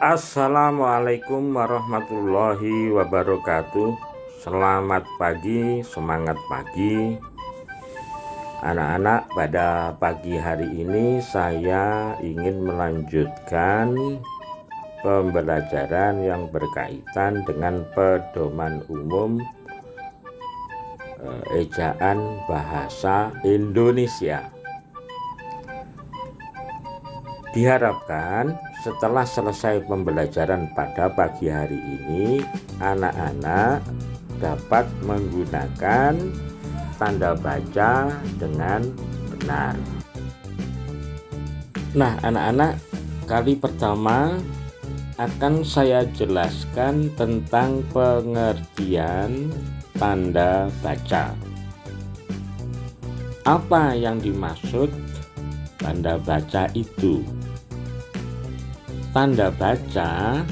Assalamualaikum warahmatullahi wabarakatuh. Selamat pagi, semangat pagi anak-anak. Pada pagi hari ini saya ingin melanjutkan pembelajaran yang berkaitan dengan pedoman umum ejaan bahasa Indonesia. Diharapkan setelah selesai pembelajaran pada pagi hari ini, anak-anak dapat menggunakan tanda baca dengan benar. Nah, anak-anak, kali pertama akan saya jelaskan tentang pengertian tanda baca. Apa yang dimaksud tanda baca itu? Tanda baca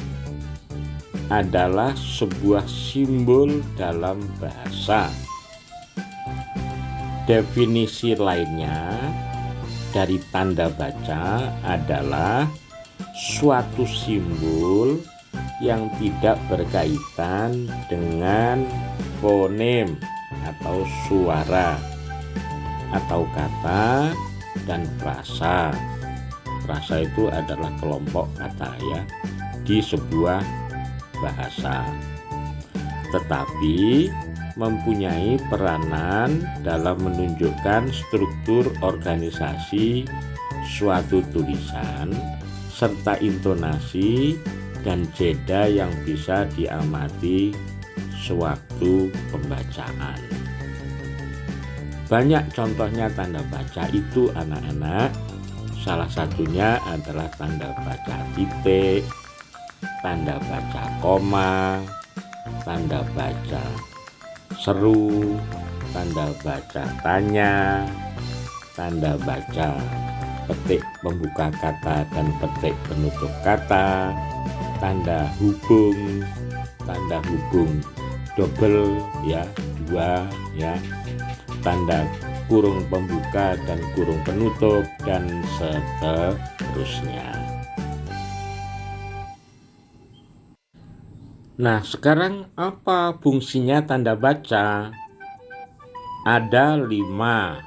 adalah sebuah simbol dalam bahasa. Definisi lainnya dari tanda baca adalah suatu simbol yang tidak berkaitan dengan fonem atau suara atau kata dan frasa. Frasa itu adalah kelompok kata ya di sebuah bahasa, tetapi mempunyai peranan dalam menunjukkan struktur organisasi suatu tulisan serta intonasi dan jeda yang bisa diamati sewaktu pembacaan. Banyak contohnya tanda baca itu anak-anak. Salah satunya adalah tanda baca titik, tanda baca koma, tanda baca seru, tanda baca tanya, tanda baca petik pembuka kata dan petik penutup kata, tanda hubung double ya, dua ya, tanda kurung pembuka dan kurung penutup, dan seterusnya. Nah, sekarang apa fungsinya tanda baca? Ada 5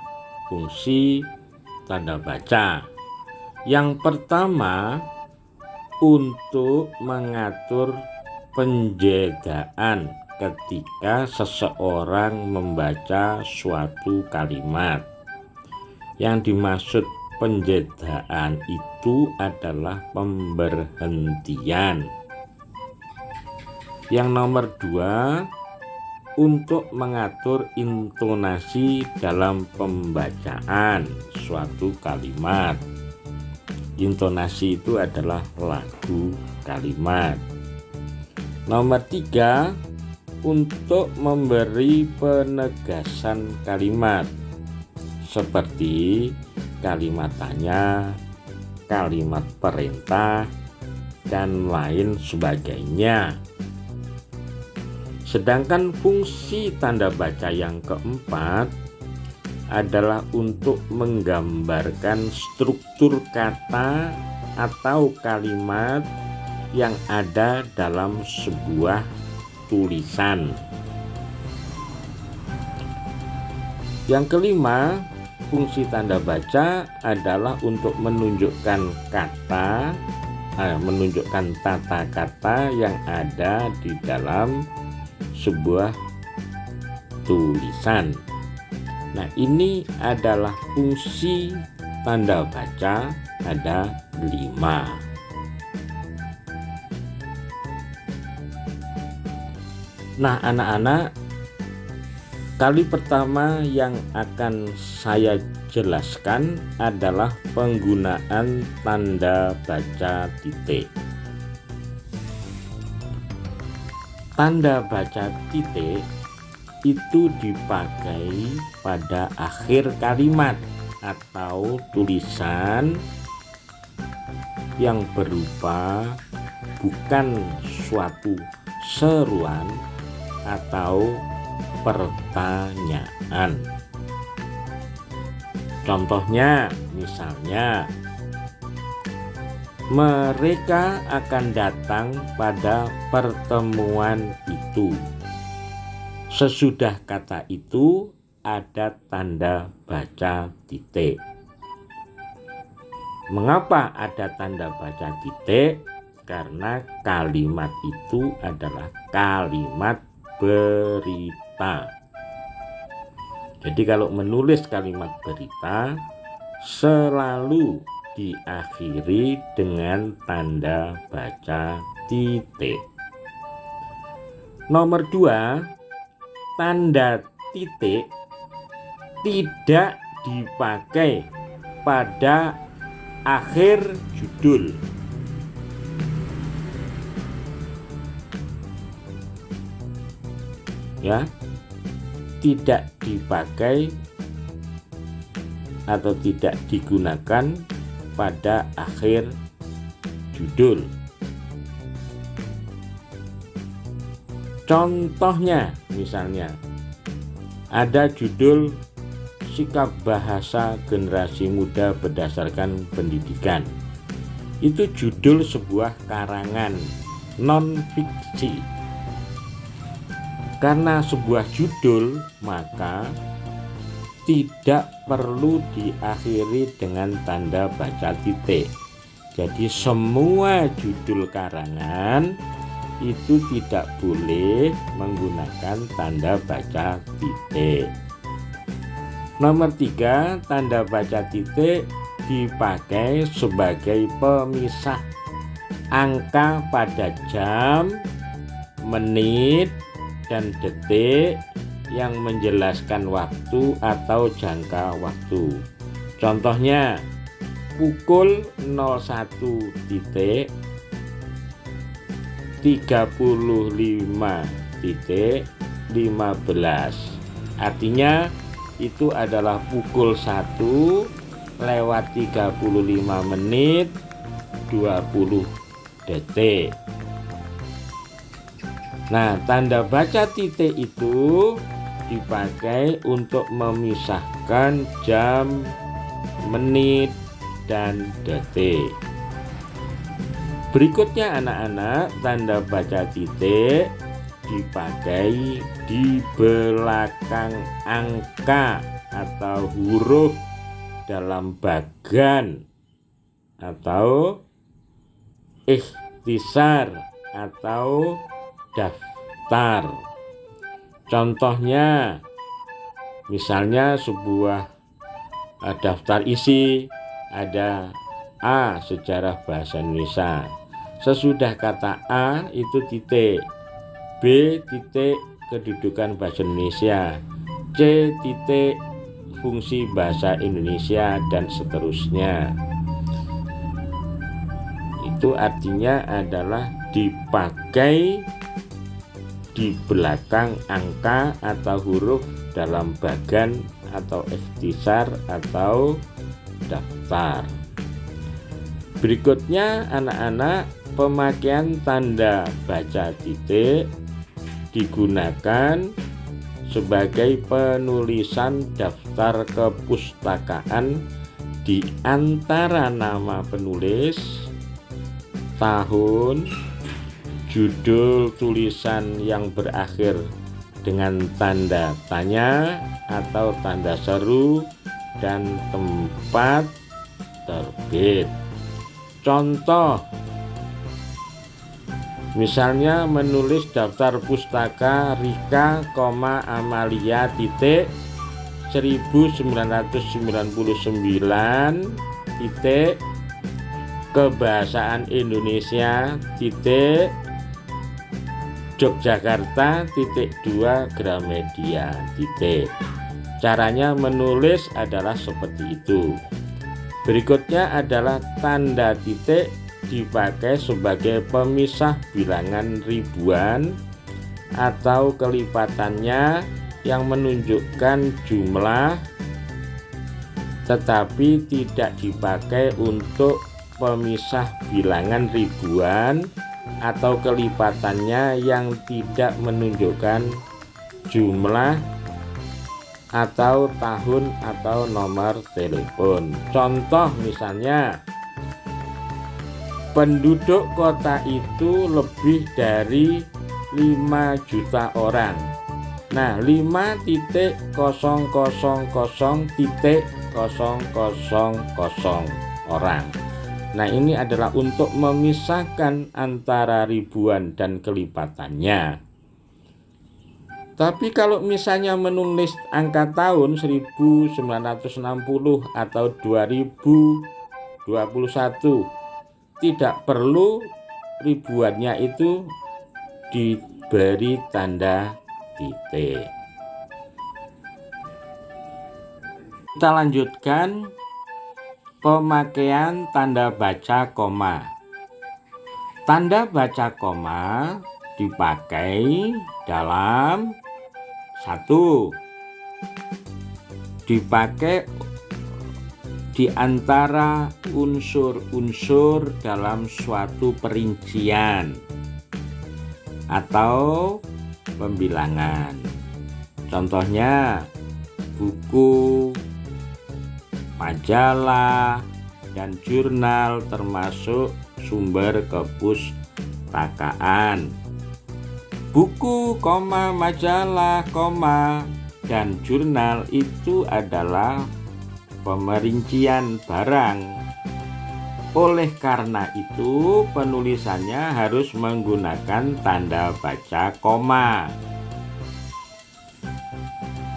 fungsi tanda baca. Yang pertama, untuk mengatur penjedaan ketika seseorang membaca suatu kalimat. Yang dimaksud penjedaan itu adalah pemberhentian. Yang nomor 2, untuk mengatur intonasi dalam pembacaan suatu kalimat. Intonasi itu adalah lagu kalimat. Nomor 3, untuk memberi penegasan kalimat seperti kalimat tanya, kalimat perintah, dan lain sebagainya. Sedangkan fungsi tanda baca yang keempat adalah untuk menggambarkan struktur kata atau kalimat yang ada dalam sebuah tulisan. Yang kelima, fungsi tanda baca adalah untuk menunjukkan tata kata yang ada di dalam sebuah tulisan. Nah, ini adalah fungsi tanda baca, ada 5. Nah, anak-anak, kali pertama yang akan saya jelaskan adalah penggunaan tanda baca titik. Tanda baca titik itu dipakai pada akhir kalimat atau tulisan yang berupa bukan suatu seruan atau pertanyaan. Contohnya, misalnya Mereka akan datang pada pertemuan itu. Sesudah kata itu ada tanda baca titik. Mengapa ada tanda baca titik? Karena kalimat itu adalah kalimat berita. Jadi kalau menulis kalimat berita selalu diakhiri dengan tanda baca titik. Nomor 2, tanda titik tidak dipakai pada akhir judul. Ya, tidak dipakai atau tidak digunakan pada akhir judul. Contohnya, misalnya ada judul sikap bahasa generasi muda berdasarkan pendidikan. Itu judul sebuah karangan non-fiksi. Karena sebuah judul, maka tidak perlu diakhiri dengan tanda baca titik. Jadi semua judul karangan itu tidak boleh menggunakan tanda baca titik. Nomor 3, tanda baca titik dipakai sebagai pemisah angka pada jam, menit, dan detik yang menjelaskan waktu atau jangka waktu. Contohnya pukul 01.15 35.15. Artinya itu adalah pukul 1:35:20. Nah, tanda baca titik itu dipakai untuk memisahkan jam, menit, dan detik. Berikutnya anak-anak, tanda baca titik dipakai di belakang angka atau huruf dalam bagan atau ikhtisar atau daftar. Contohnya misalnya sebuah daftar isi, ada A sejarah bahasa Indonesia. Sesudah kata A itu titik, B titik kedudukan bahasa Indonesia, C titik fungsi bahasa Indonesia, dan seterusnya. Itu artinya adalah dipakai di belakang angka atau huruf dalam bagan atau ikhtisar atau daftar. Berikutnya anak-anak, pemakaian tanda baca titik digunakan sebagai penulisan daftar kepustakaan di antara nama penulis, tahun, judul tulisan yang berakhir dengan tanda tanya atau tanda seru, dan tempat terbit. Contoh, misalnya menulis daftar pustaka Rika, Amalia titik 1999 titik kebahasaan Indonesia titik Yogyakarta titik 2 Gramedia titik. Caranya menulis adalah seperti itu. Berikutnya adalah tanda titik dipakai sebagai pemisah bilangan ribuan atau kelipatannya yang menunjukkan jumlah, tetapi tidak dipakai untuk pemisah bilangan ribuan atau kelipatannya yang tidak menunjukkan jumlah atau tahun atau nomor telepon. Contoh misalnya penduduk kota itu lebih dari 5 juta orang. Nah, 5.000.000 orang. Nah, ini adalah untuk memisahkan antara ribuan dan kelipatannya. Tapi kalau misalnya menulis angka tahun 1960 atau 2021, tidak perlu ribuannya itu diberi tanda titik. Kita lanjutkan pemakaian tanda baca koma. Tanda baca koma dipakai dalam dipakai di antara unsur-unsur dalam suatu perincian atau pembilangan. Contohnya buku, majalah, dan jurnal termasuk sumber kepustakaan. Buku, majalah, dan jurnal itu adalah pemerincian barang. Oleh karena itu, penulisannya harus menggunakan tanda baca koma.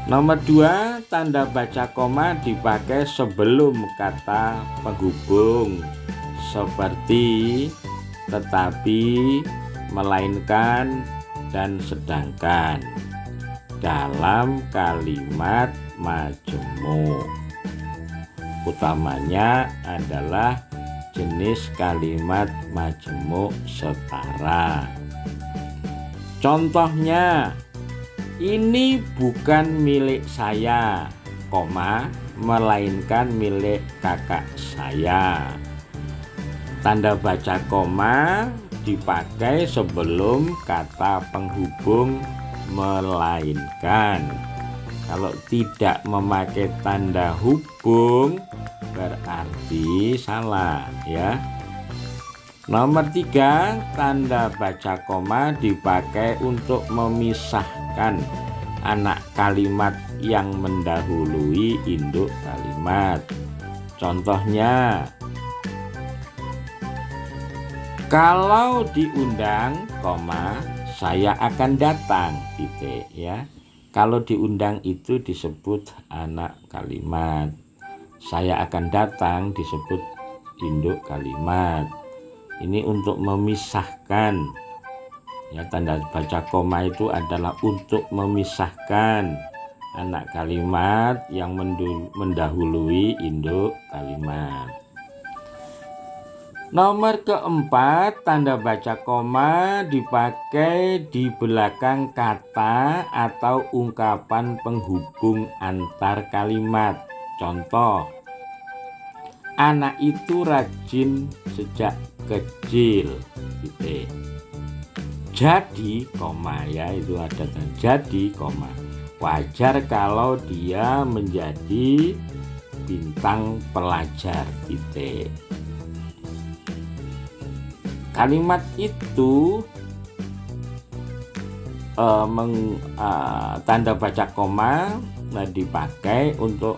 Nomor 2, tanda baca koma dipakai sebelum kata penghubung seperti tetapi, melainkan, dan sedangkan dalam kalimat majemuk. Utamanya adalah jenis kalimat majemuk setara. Contohnya, ini bukan milik saya, melainkan milik kakak saya. Tanda baca koma dipakai sebelum kata penghubung melainkan. Kalau tidak memakai tanda hubung berarti salah, ya. Nomor 3, tanda baca koma dipakai untuk memisahkan anak kalimat yang mendahului induk kalimat. Contohnya, kalau diundang, saya akan datang, titik, ya. Kalau diundang itu disebut anak kalimat. Saya akan datang disebut induk kalimat. Ini untuk memisahkan, ya. Tanda baca koma itu adalah untuk memisahkan anak kalimat yang mendahului induk kalimat. Nomor keempat, tanda baca koma dipakai di belakang kata atau ungkapan penghubung antar kalimat. Contoh, anak itu rajin sejak kecil, titik. Jadi, ya, itu ada jadi, wajar kalau dia menjadi bintang pelajar, titik. Kalimat itu tanda baca koma dipakai untuk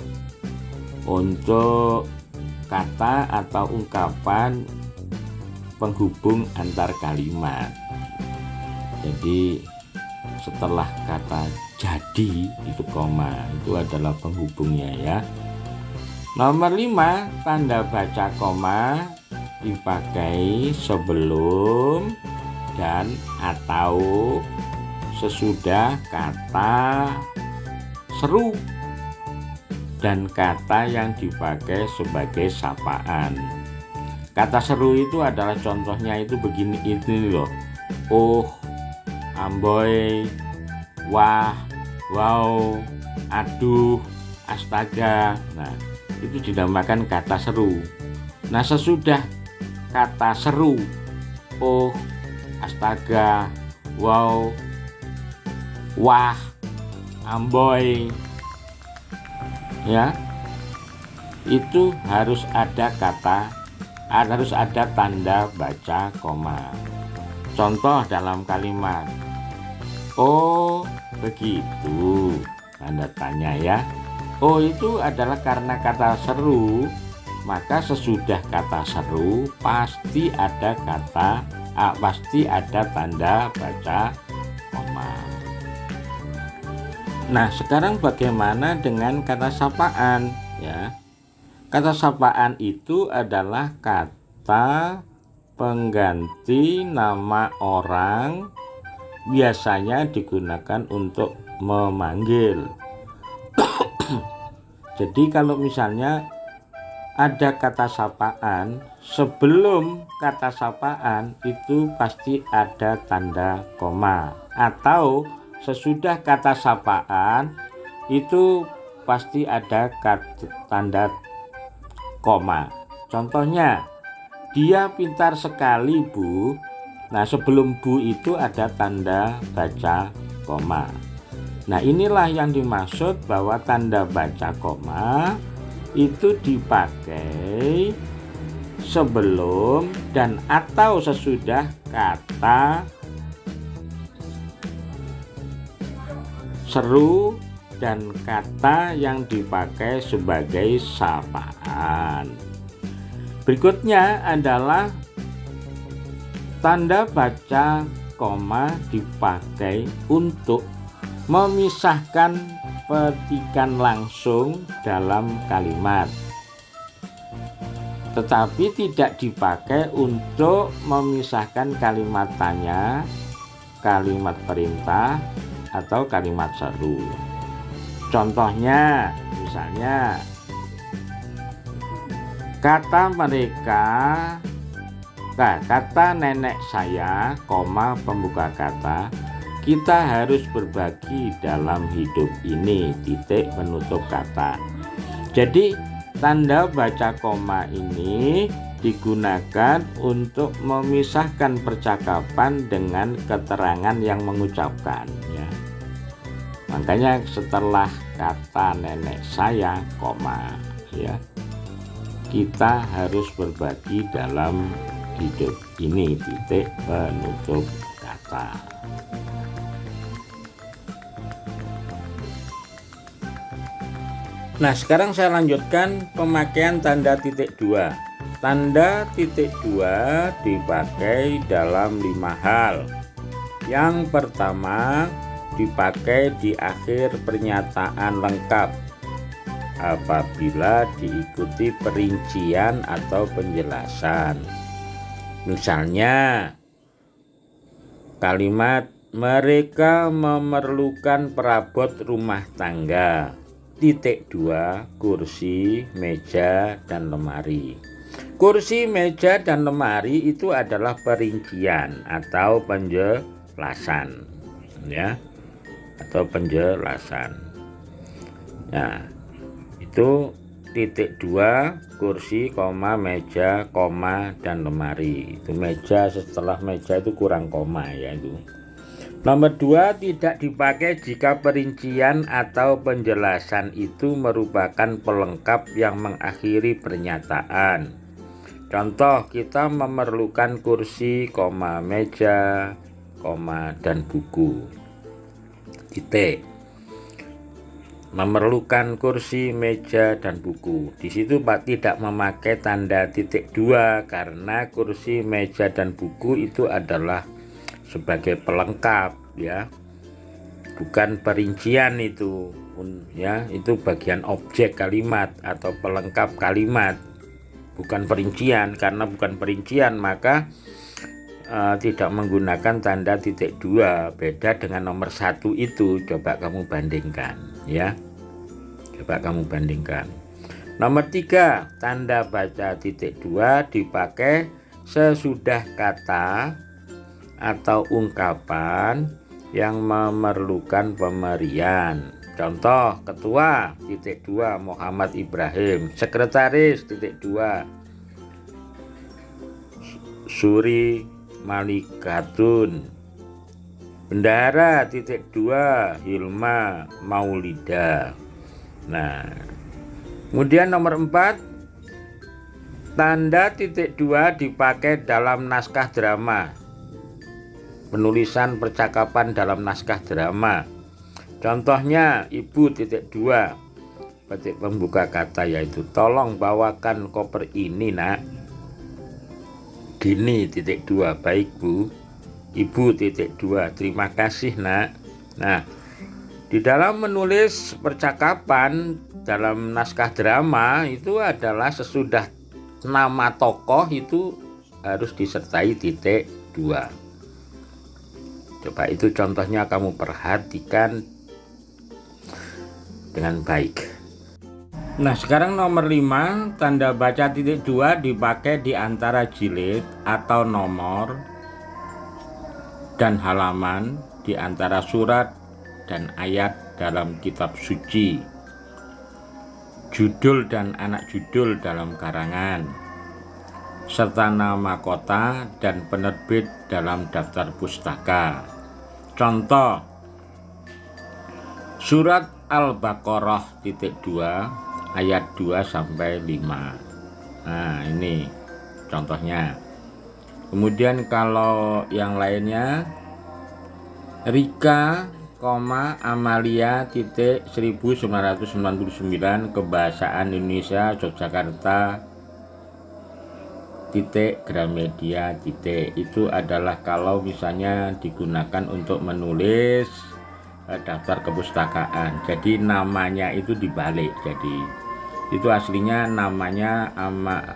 kata atau ungkapan penghubung antar kalimat. Jadi setelah kata jadi itu koma, itu adalah penghubungnya, ya. Nomor 5, tanda baca koma dipakai sebelum dan atau sesudah kata seru dan kata yang dipakai sebagai sapaan. Kata seru itu adalah contohnya itu begini, itu loh. Oh, amboy, wah, wow, aduh, astaga. Nah, itu dinamakan kata seru. Nah, sesudah kata seru, oh, astaga, wow, wah, amboy, ya, itu harus ada kata harus ada tanda baca koma. Contoh dalam kalimat, oh begitu, tanda tanya ya. Oh itu adalah karena kata seru, maka sesudah kata seru pasti ada tanda baca koma. Nah, sekarang bagaimana dengan kata sapaan ya? Kata sapaan itu adalah kata pengganti nama orang, biasanya digunakan untuk memanggil. Jadi kalau misalnya ada kata sapaan, sebelum kata sapaan itu pasti ada tanda koma, atau sesudah kata sapaan itu pasti ada tanda koma. Contohnya, dia pintar sekali Bu. Nah, sebelum Bu itu ada tanda baca koma. Nah, inilah yang dimaksud bahwa tanda baca koma itu dipakai sebelum dan atau sesudah kata seru dan kata yang dipakai sebagai sapaan. Berikutnya adalah tanda baca koma dipakai untuk memisahkan petikan langsung dalam kalimat, tetapi tidak dipakai untuk memisahkan kalimat tanya, kalimat perintah, atau kalimat seru. Contohnya, misalnya kata nenek saya, koma pembuka kata, kita harus berbagi dalam hidup ini, titik penutup kata. Jadi tanda baca koma ini digunakan untuk memisahkan percakapan dengan keterangan yang mengucapkan ya. Makanya setelah kata nenek saya, koma ya, kita harus berbagi dalam hidup ini, titik penutup kata. Nah, sekarang saya lanjutkan pemakaian tanda titik dua. Tanda titik dua dipakai dalam 5 hal. Yang pertama, dipakai di akhir pernyataan lengkap apabila diikuti perincian atau penjelasan. Misalnya, kalimat mereka memerlukan perabot rumah tangga. Titik 2, kursi, meja, dan lemari. Kursi, meja, dan lemari itu adalah perincian atau penjelasan ya, atau penjelasan. Nah, itu titik 2, kursi, koma, meja, koma, dan lemari. Itu meja, setelah meja itu kurang koma ya itu. Nomor 2, tidak dipakai jika perincian atau penjelasan itu merupakan pelengkap yang mengakhiri pernyataan. Contoh, kita memerlukan kursi, koma, meja, koma, dan buku. Titik. Memerlukan kursi, meja, dan buku. Di situ Pak tidak memakai tanda titik 2 karena kursi, meja, dan buku itu adalah sebagai pelengkap ya, bukan perincian itu ya, itu bagian objek kalimat atau pelengkap kalimat, bukan perincian. Karena bukan perincian maka tidak menggunakan tanda titik 2. Beda dengan nomor 1 itu. Coba kamu bandingkan ya, coba kamu bandingkan. Nomor 3, tanda baca titik 2 dipakai sesudah kata atau ungkapan yang memerlukan pemberian. Contoh, ketua titik 2 Muhammad Ibrahim, sekretaris titik 2 Suri Malikatun, bendahara titik 2 Hilma Maulida. Nah, kemudian nomor 4, Tanda titik dua dipakai dalam naskah drama, penulisan percakapan dalam naskah drama. Contohnya ibu titik dua, petik pembuka kata yaitu tolong bawakan koper ini nak. Gini titik dua, baik bu. Ibu titik dua, terima kasih nak. Nah, di dalam menulis percakapan dalam naskah drama itu adalah sesudah nama tokoh itu harus disertai titik dua. Coba itu contohnya kamu perhatikan dengan baik. Nah, sekarang nomor 5, tanda baca titik dua dipakai di antara jilid atau nomor dan halaman, di antara surat dan ayat dalam kitab suci, judul dan anak judul dalam karangan, serta nama kota dan penerbit dalam daftar pustaka. Contoh, surat Al-Baqarah titik 2 ayat 2 sampai 5. Nah, ini contohnya. Kemudian kalau yang lainnya, Rika, Amalia titik 1999 Kebahasaan Indonesia Yogyakarta titik Gramedia titik. Itu adalah kalau misalnya digunakan untuk menulis daftar kepustakaan. Jadi namanya itu dibalik. Jadi itu aslinya namanya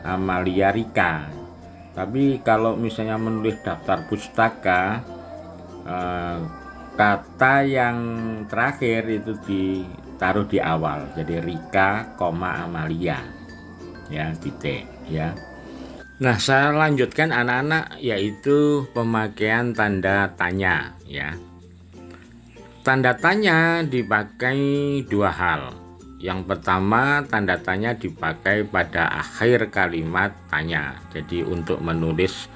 Amalia Rika. Tapi kalau misalnya menulis daftar pustaka, kata yang terakhir itu ditaruh di awal, jadi Rika, Amalia, ya titik ya. Nah, saya lanjutkan anak-anak, yaitu pemakaian tanda tanya ya. Tanda tanya dipakai dua hal. Yang pertama, tanda tanya dipakai pada akhir kalimat tanya. Jadi untuk menulis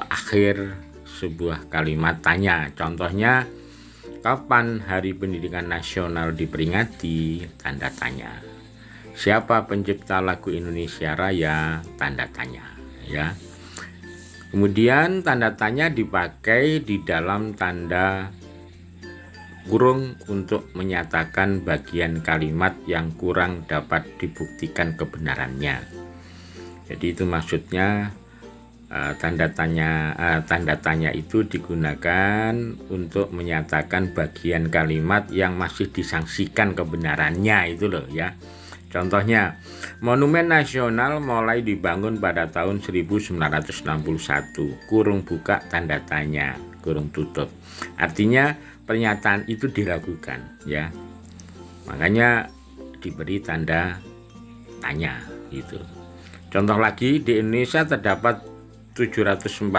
akhir sebuah kalimat tanya. Contohnya, kapan Hari Pendidikan Nasional diperingati? Tanda tanya. Siapa pencipta lagu Indonesia Raya? Tanda tanya ya. Kemudian tanda tanya dipakai di dalam tanda kurung untuk menyatakan bagian kalimat yang kurang dapat dibuktikan kebenarannya. Jadi itu maksudnya tanda tanya itu digunakan untuk menyatakan bagian kalimat yang masih disangsikan kebenarannya itu loh ya. Contohnya, Monumen Nasional mulai dibangun pada tahun 1961, kurung buka tanda tanya, kurung tutup. Artinya pernyataan itu diragukan ya. Makanya diberi tanda tanya gitu. Contoh lagi, di Indonesia terdapat 740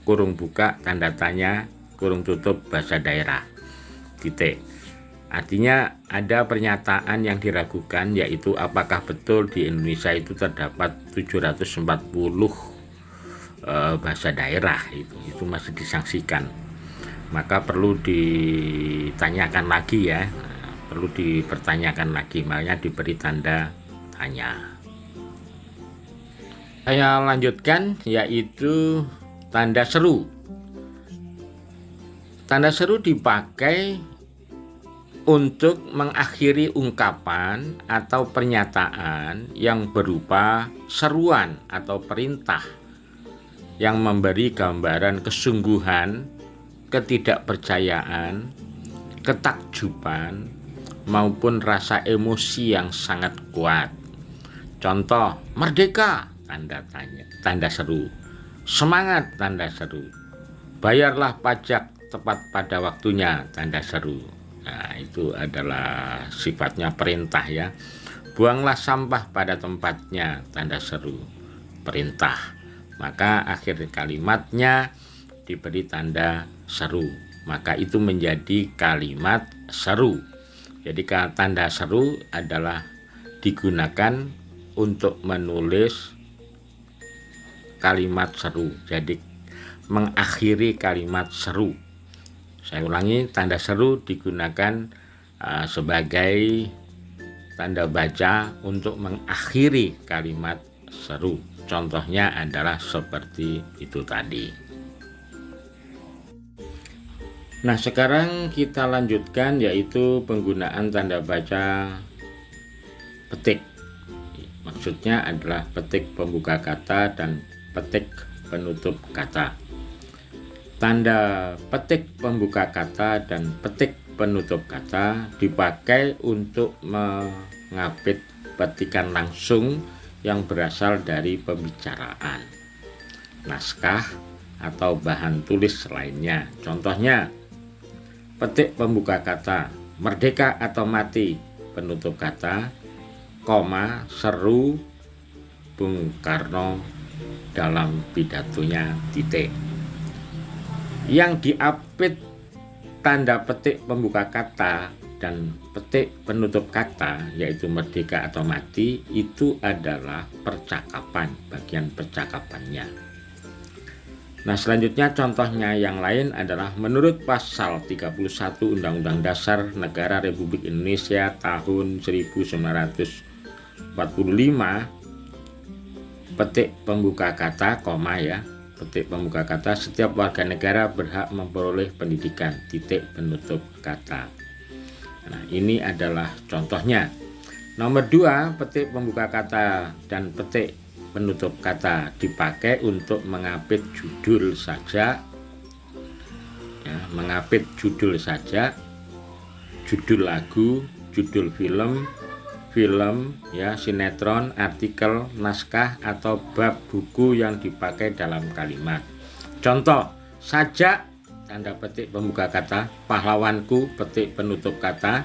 kurung buka tanda tanya, kurung tutup bahasa daerah titik. Artinya ada pernyataan yang diragukan, yaitu apakah betul di Indonesia itu terdapat 740 bahasa daerah, itu masih disangsikan. Maka perlu ditanyakan lagi ya, perlu dipertanyakan lagi, makanya diberi tanda tanya. Saya lanjutkan, yaitu tanda seru. Tanda seru dipakai untuk mengakhiri ungkapan atau pernyataan yang berupa seruan atau perintah yang memberi gambaran kesungguhan, ketidakpercayaan, ketakjuban, maupun rasa emosi yang sangat kuat. Contoh, merdeka, tanda tanya, tanda seru. Semangat, tanda seru. Bayarlah pajak tepat pada waktunya, tanda seru. Nah, itu adalah sifatnya perintah ya. Buanglah sampah pada tempatnya, tanda seru, perintah. Maka akhir kalimatnya diberi tanda seru. Maka itu menjadi kalimat seru. Jadi tanda seru adalah digunakan untuk menulis kalimat seru. Jadi mengakhiri kalimat seru. Saya ulangi, tanda seru digunakan sebagai tanda baca untuk mengakhiri kalimat seru. Contohnya adalah seperti itu tadi. Nah, sekarang kita lanjutkan, yaitu penggunaan tanda baca petik. Maksudnya adalah petik pembuka kata dan petik penutup kata. Tanda petik pembuka kata dan petik penutup kata dipakai untuk mengapit petikan langsung yang berasal dari pembicaraan, naskah, atau bahan tulis lainnya. Contohnya, petik pembuka kata, merdeka atau mati, penutup kata, koma, seru Bung Karno dalam pidatonya, titik. Yang diapit tanda petik pembuka kata dan petik penutup kata, yaitu merdeka atau mati, itu adalah percakapan, bagian percakapannya. Nah, selanjutnya contohnya yang lain adalah menurut pasal 31 Undang-Undang Dasar Negara Republik Indonesia tahun 1945, petik pembuka kata, koma ya, petik pembuka kata, setiap warga negara berhak memperoleh pendidikan, titik penutup kata. Nah, ini adalah contohnya. Nomor 2, petik pembuka kata dan petik penutup kata dipakai untuk mengapit judul saja, ya, mengapit judul saja, judul lagu, judul film, ya, sinetron, artikel, naskah, atau bab buku yang dipakai dalam kalimat. Contoh, sajak tanda petik pembuka kata, pahlawanku petik penutup kata,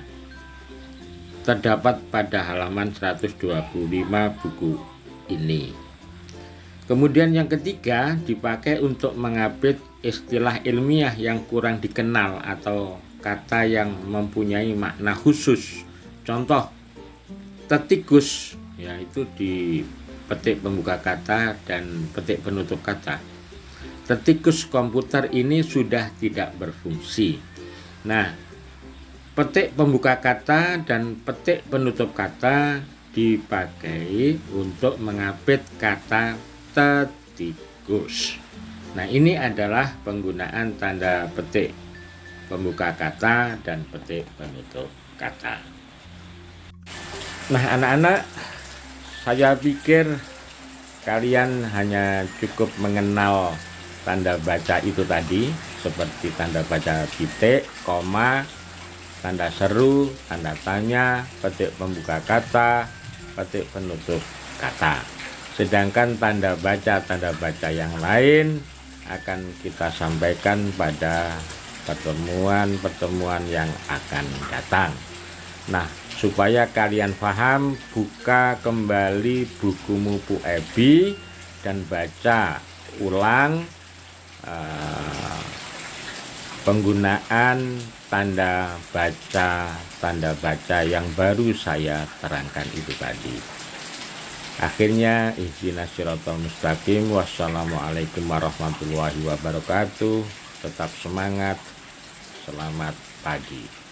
terdapat pada halaman 125 buku ini. Kemudian yang ketiga, dipakai untuk mengapit istilah ilmiah yang kurang dikenal atau kata yang mempunyai makna khusus. Contoh, tetikus, yaitu di petik pembuka kata dan petik penutup kata. Tetikus komputer ini sudah tidak berfungsi. Nah, petik pembuka kata dan petik penutup kata dipakai untuk mengapit kata tetikus. Nah, ini adalah penggunaan tanda petik pembuka kata dan petik penutup kata. Nah, anak-anak, saya pikir kalian hanya cukup mengenal tanda baca itu tadi, seperti tanda baca titik, koma, tanda seru, tanda tanya, petik pembuka kata, petik penutup kata. Sedangkan tanda baca yang lain akan kita sampaikan pada pertemuan yang akan datang. Nah, supaya kalian paham, buka kembali bukumu Bu Ebi dan baca ulang penggunaan tanda baca yang baru saya terangkan itu tadi. Akhirnya, ihdinas siratal mustaqim. Wassalamualaikum warahmatullahi wabarakatuh. Tetap semangat. Selamat pagi.